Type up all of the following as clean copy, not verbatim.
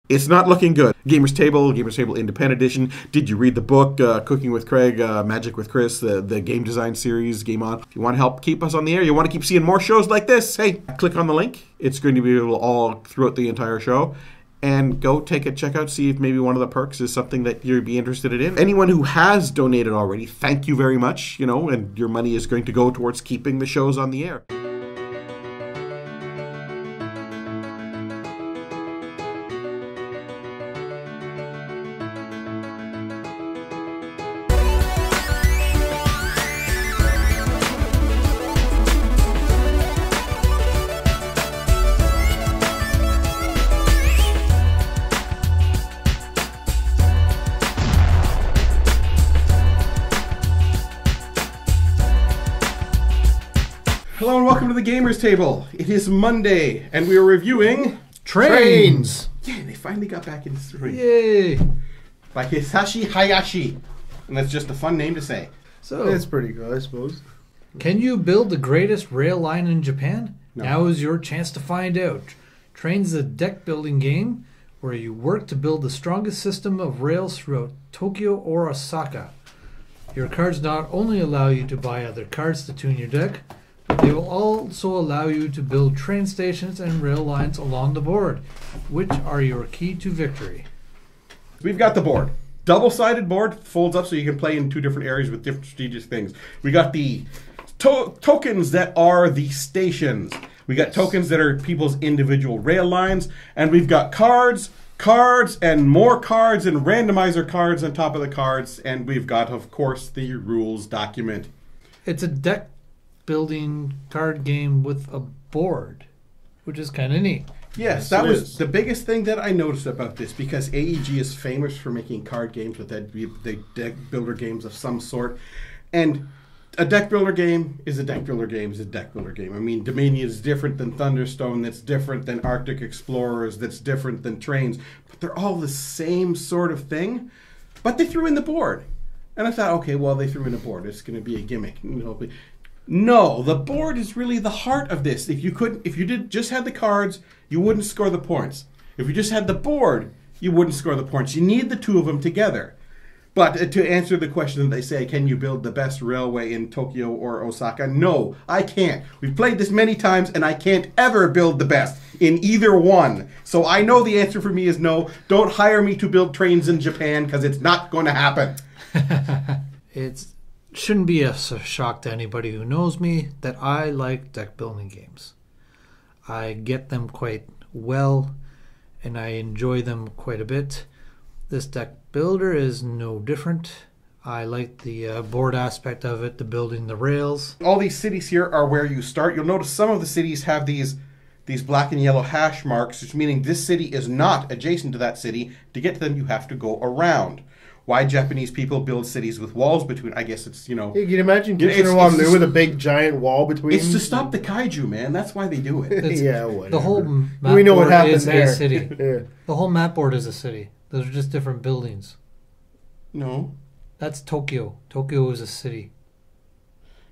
It's not looking good. Gamers Table Independent Edition. Did you read the book, Cooking with Craig, Magic with Chris, the game design series, Game On? If you want to help keep us on the air, you want to keep seeing more shows like this, hey, click on the link. It's going to be all throughout the entire show. And go take a check out, see if maybe one of the perks is something that you'd be interested in. Anyone who has donated already, thank you very much, and your money is going to go towards keeping the shows on the air. Hello and welcome to the Gamers Table. It is Monday, and we are reviewing Trains. Yeah, they finally got back into the ring. Yay! By Hisashi Hayashi, and that's just a fun name to say. So it's pretty good, I suppose. Can you build the greatest rail line in Japan? No. Now is your chance to find out. Trains is a deck building game where you work to build the strongest system of rails throughout Tokyo or Osaka. Your cards not only allow you to buy other cards to tune your deck, but they will also allow you to build train stations and rail lines along the board, which are your key to victory. We've got the board. Double-sided board, folds up so you can play in two different areas with different strategic things. We got the tokens that are the stations. We got tokens that are people's individual rail lines. And we've got cards, and more cards, and randomizer cards on top of the cards. And we've got, of course, the rules document. It's a deck building card game with a board, which is kind of neat. Yes, that was the biggest thing that I noticed about this, because AEG is famous for making card games with the deck builder games of some sort. And a deck builder game is a deck builder game is a deck builder game. I mean, Dominion is different than Thunderstone, that's different than Arctic Explorers, that's different than Trains, but they're all the same sort of thing. But they threw in the board. And I thought, okay, well, they threw in a board. It's going to be a gimmick. No, the board is really the heart of this. If you just had the cards, you wouldn't score the points. If you just had the board, you wouldn't score the points. You need the two of them together. But to answer the question that they say, can you build the best railway in Tokyo or Osaka? No, I can't. We've played this many times, and I can't ever build the best in either one. So I know the answer for me is no. Don't hire me to build trains in Japan, because it's not going to happen. It shouldn't be a shock to anybody who knows me that I like deck building games. I get them quite well, and I enjoy them quite a bit. This deck builder is no different. I like the board aspect of it, the building the rails. All these cities here are where you start. You'll notice some of the cities have these black and yellow hash marks, which meaning this city is not adjacent to that city. To get to them, you have to go around. Why Japanese people build cities with walls between? I guess it's, You can imagine Kitchener-Waterloo with a big giant wall between. It's to stop the kaiju, man. That's why they do it. Yeah, whatever. The whole map we know board what happened is there. a city. Yeah. The whole map board is a city. Those are just different buildings. No. That's Tokyo. Tokyo is a city.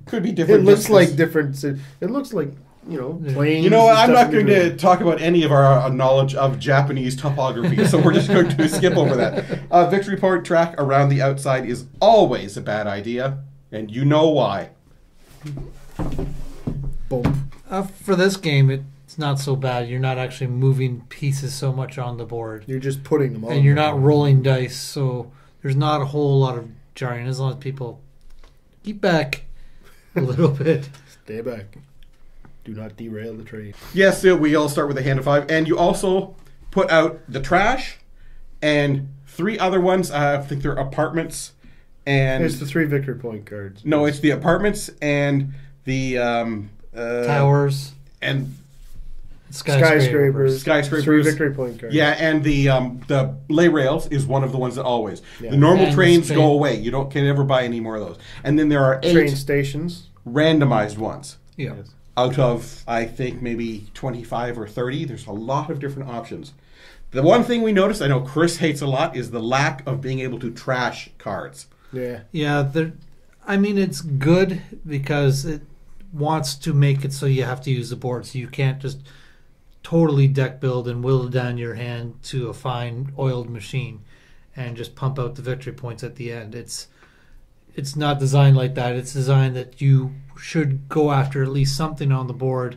Could be different. It looks like different. It looks like, planes. You know what? I'm not going to talk about any of our knowledge of Japanese topography, so we're just going to skip over that. Victory point track around the outside is always a bad idea, and you know why. Boom. For this game, it's not so bad. You're not actually moving pieces so much on the board. You're just putting them on. And you're not rolling dice, so there's not a whole lot of jarring as long as people keep back a little bit. Stay back. Do not derail the train. Yes, we all start with a hand of 5, and you also put out the trash and 3 other ones. I think they're apartments and It's the 3 victory point cards. No, it's the apartments and the towers and skyscrapers. 3 victory point cards. Yeah, and the lay rails is one of the ones that always. Yeah. The normal And trains go away. You can never buy any more of those. And then there are 8 train stations. randomized ones. Yeah. Yes. Out of, I think, maybe 25 or 30. There's a lot of different options. The one thing we noticed, I know Chris hates a lot, is the lack of being able to trash cards. Yeah. Yeah, it's good because it wants to make it so you have to use the board. So you can't just totally deck build and whittle down your hand to a fine oiled machine and just pump out the victory points at the end. It's not designed like that. It's designed that you should go after at least something on the board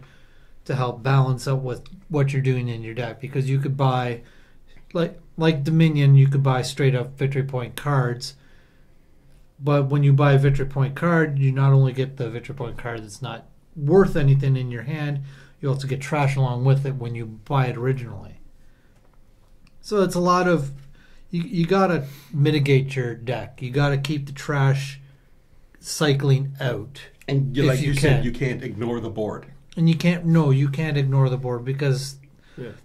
to help balance out with what you're doing in your deck, because you could buy, like Dominion, you could buy straight up victory point cards, but when you buy a victory point card, you not only get the victory point card that's not worth anything in your hand, you also get trash along with it when you buy it originally. So it's a lot of, you got to mitigate your deck. You got to keep the trash cycling out. And like you said, you can't ignore the board. And you can't ignore the board, because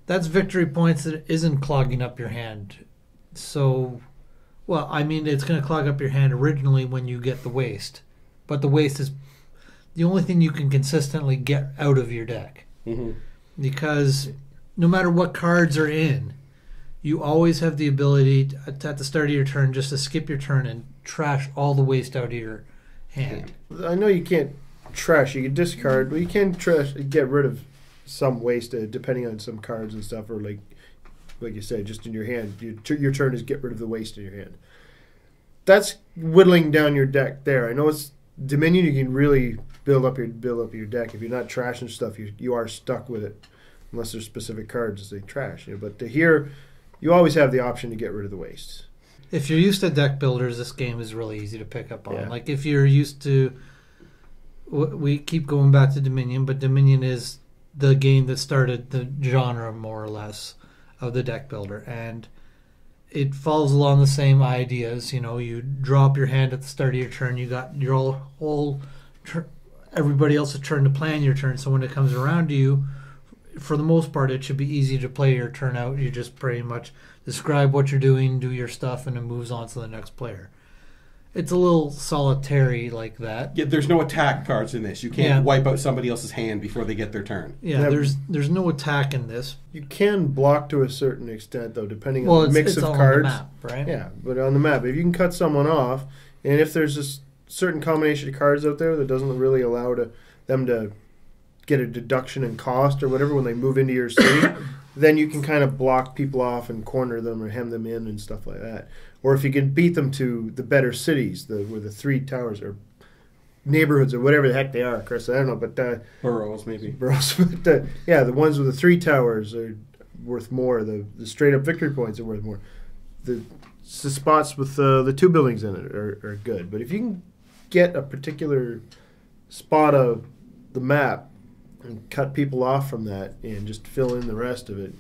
that's victory points that isn't clogging up your hand. So, well, I mean, it's going to clog up your hand originally when you get the waste. But the waste is the only thing you can consistently get out of your deck. Mm-hmm. Because no matter what cards are in, you always have the ability to, at the start of your turn, just to skip your turn and trash all the waste out of your hand. I know you can't trash, you can discard, but you can get rid of some waste depending on some cards and stuff, or like you said, just in your hand. Your turn is get rid of the waste in your hand. That's whittling down your deck there. I know it's Dominion, you can really build up your deck. If you're not trashing stuff, you are stuck with it, unless there's specific cards that they trash. But here, you always have the option to get rid of the waste. If you're used to deck builders, this game is really easy to pick up on. Yeah. Like if you're used to, we keep going back to Dominion, but Dominion is the game that started the genre, more or less, of the deck builder. And it follows along the same ideas. You drop your hand at the start of your turn. You got your whole everybody else's turn to plan your turn. So when it comes around to you, for the most part, it should be easy to play your turn out. You just pretty much describe what you're doing, do your stuff, and it moves on to the next player. It's a little solitary like that. Yeah, there's no attack cards in this. You can't wipe out somebody else's hand before they get their turn. Yeah, there's no attack in this. You can block to a certain extent, though, depending on the mix of cards. On the map, right? Yeah, but on the map, if you can cut someone off, and if there's a certain combination of cards out there that doesn't really allow them to get a deduction in cost or whatever when they move into your city, then you can kind of block people off and corner them or hem them in and stuff like that. Or if you can beat them to the better cities, where the 3 towers or neighborhoods or whatever the heck they are, Chris, I don't know, but boroughs maybe. Boroughs, but the ones with the 3 towers are worth more. The straight up victory points are worth more. The spots with the 2 buildings in it are good. But if you can get a particular spot of the map and cut people off from that and just fill in the rest of it,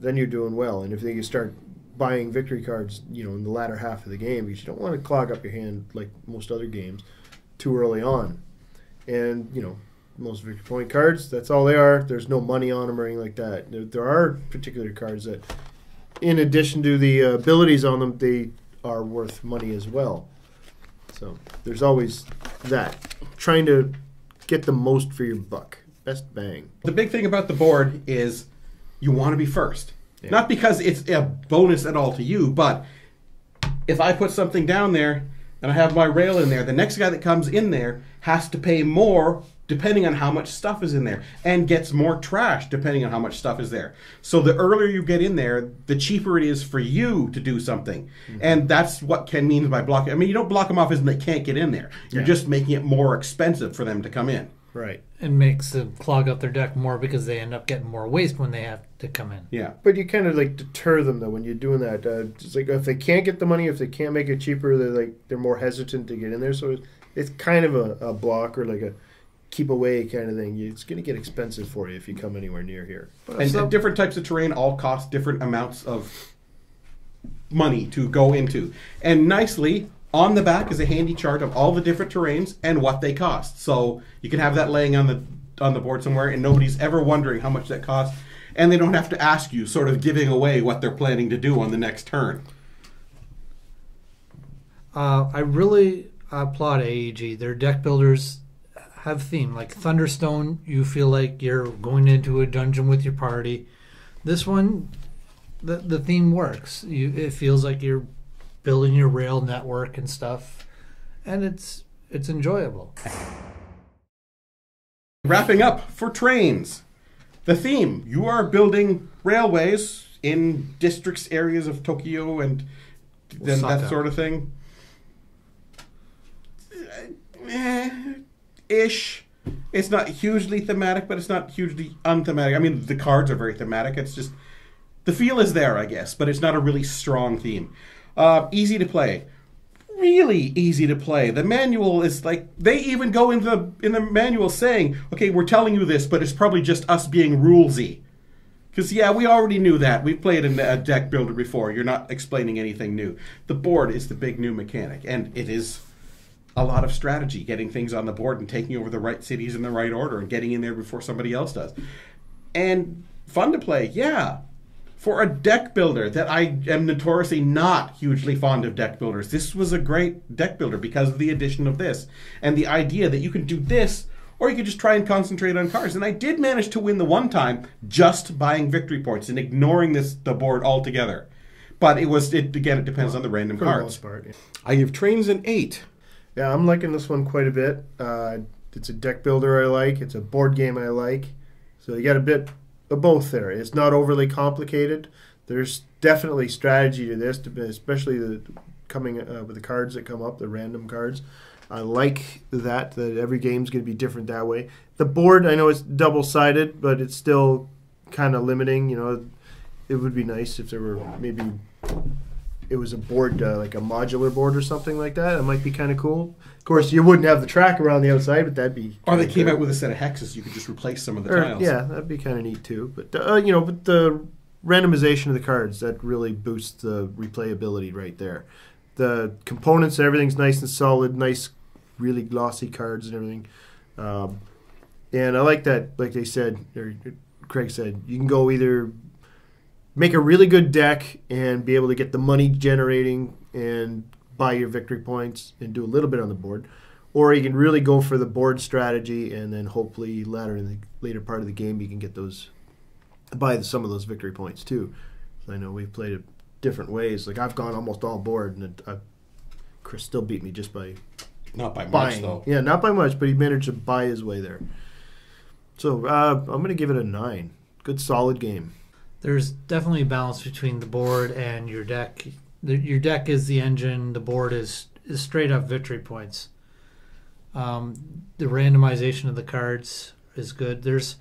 then you're doing well. And if you start buying victory cards, in the latter half of the game, because you don't want to clog up your hand like most other games too early on. And, most victory point cards, that's all they are. There's no money on them or anything like that. There are particular cards that, in addition to the abilities on them, they are worth money as well. So there's always that. Trying to get the most for your buck. Best bang. The big thing about the board is you want to be first. Yeah. Not because it's a bonus at all to you, but if I put something down there and I have my rail in there, the next guy that comes in there has to pay more depending on how much stuff is in there, and gets more trash depending on how much stuff is there. So the earlier you get in there, the cheaper it is for you to do something. Mm-hmm. And that's what Ken means by blocking. I mean, you don't block them off as they can't get in there. You're just making it more expensive for them to come in. Right. And makes them clog up their deck more because they end up getting more waste when they have to come in. Yeah. But you kind of deter them though when you're doing that. It's like if they can't get the money, if they can't make it cheaper, they're more hesitant to get in there. So it's kind of a block or like a keep away kind of thing. It's going to get expensive for you if you come anywhere near here. And different types of terrain all cost different amounts of money to go into. And nicely, on the back is a handy chart of all the different terrains and what they cost. So you can have that laying on the board somewhere, and nobody's ever wondering how much that costs. And they don't have to ask you, sort of giving away what they're planning to do on the next turn. I really applaud AEG. Their deck builders have theme. Like Thunderstone, you feel like you're going into a dungeon with your party. This one, the theme works. It feels like you're building your rail network and stuff, and it's enjoyable. Wrapping up for trains. The theme. You are building railways in districts, areas of Tokyo and then that sort of thing. Ish. It's not hugely thematic, but it's not hugely unthematic. I mean, the cards are very thematic. It's just... the feel is there, I guess, but it's not a really strong theme. Easy to play. Really easy to play. The manual is like... they even go in the manual saying, okay, we're telling you this, but it's probably just us being rulesy. Because, yeah, we already knew that. We've played in a deck builder before. You're not explaining anything new. The board is the big new mechanic, and it is a lot of strategy, getting things on the board and taking over the right cities in the right order and getting in there before somebody else does. And fun to play, yeah. For a deck builder that I am notoriously not hugely fond of deck builders, this was a great deck builder because of the addition of this. And the idea that you can do this, or you could just try and concentrate on cards. And I did manage to win the one time just buying victory points and ignoring the board altogether. But it depends on the random cards. For the most part, yeah. I give Trains an 8. Yeah, I'm liking this one quite a bit. It's a deck builder I like. It's a board game I like. So you got a bit of both there. It's not overly complicated. There's definitely strategy to this, especially coming with the cards that come up, the random cards. I like that every game's going to be different that way. The board, I know it's double-sided, but it's still kind of limiting. You know, it would be nice if there were maybe it was a board, like a modular board or something like that. It might be kind of cool. Of course, you wouldn't have the track around the outside, but that'd be... or they came out with a set of hexes. You could just replace some of the tiles. Yeah, that'd be kind of neat too. But, but the randomization of the cards, that really boosts the replayability right there. The components and everything's nice and solid, nice, really glossy cards and everything. And I like that, like they said, or Craig said, you can go either make a really good deck and be able to get the money generating and buy your victory points and do a little bit on the board, or you can really go for the board strategy and then hopefully in the later part of the game you can get buy some of those victory points too. So I know we've played it different ways. Like I've gone almost all board, and Chris still beat me just by not by buying. much though. Yeah, not by much, but he managed to buy his way there. So I'm going to give it a 9. Good solid game. There's definitely a balance between the board and your deck. Your deck is the engine. The board is straight up victory points. The randomization of the cards is good. There's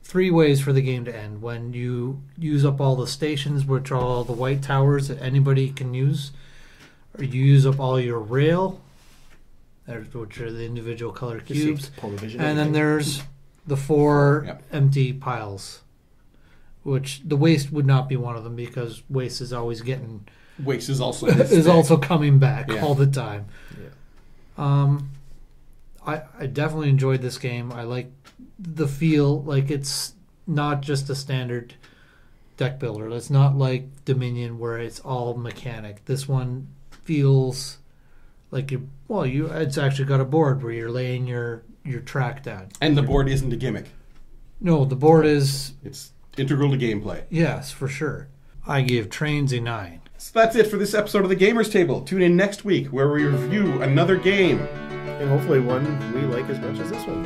3 ways for the game to end. When you use up all the stations, which are all the white towers that anybody can use, or you use up all your rail, which are the individual color cubes, and then there's the 4 empty piles, which the waste would not be one of them because waste is always getting... waste is also also coming back all the time. Yeah. I definitely enjoyed this game. I like the feel. Like it's not just a standard deck builder. It's not like Dominion where it's all mechanic. This one feels like it's actually got a board where you're laying your track down. And the board isn't a gimmick. No, the board is... it's integral to gameplay. Yes, for sure. I give Trains a 9. So that's it for this episode of the Gamers Table. Tune in next week where we review another game. And hopefully one we like as much as this one.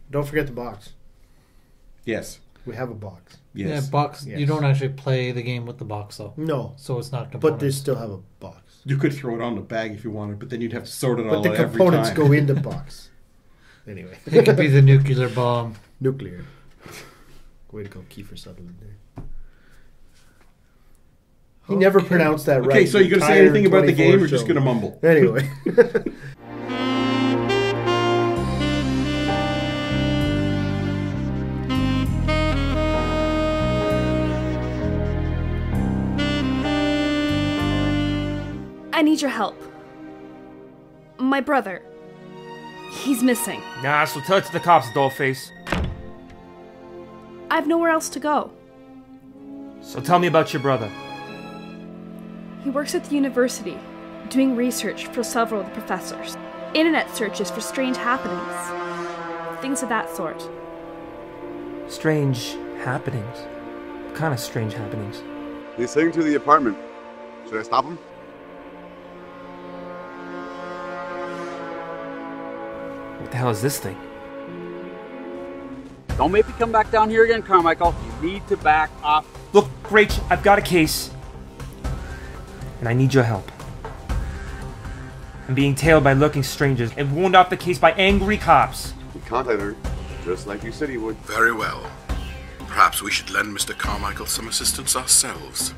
Don't forget the box. Yes. We have a box. Yes. Yeah, box. Yes. You don't actually play the game with the box though. No. So it's not components. But they still have a box. You could throw it on the bag if you wanted, but then you'd have to sort it all But out the every components time. go in the box. Anyway. It could be the nuclear bomb. Nuclear. Way to go, Kiefer Sutherland there. He never pronounced that right. Okay, so you're going to say anything about the game or just going to mumble? Anyway. I need your help. My brother. He's missing. Nah, so tell it to the cops, dollface. I have nowhere else to go. So tell me about your brother. He works at the university, doing research for several of the professors. Internet searches for strange happenings. Things of that sort. Strange happenings? What kind of strange happenings? He's heading to the apartment. Should I stop him? What the hell is this thing? Don't make me come back down here again, Carmichael. You need to back off. Look, Rach, I've got a case. And I need your help. I'm being tailed by lurking strangers and warned off the case by angry cops. He contacted her, just like you said he would. Very well. Perhaps we should lend Mr. Carmichael some assistance ourselves.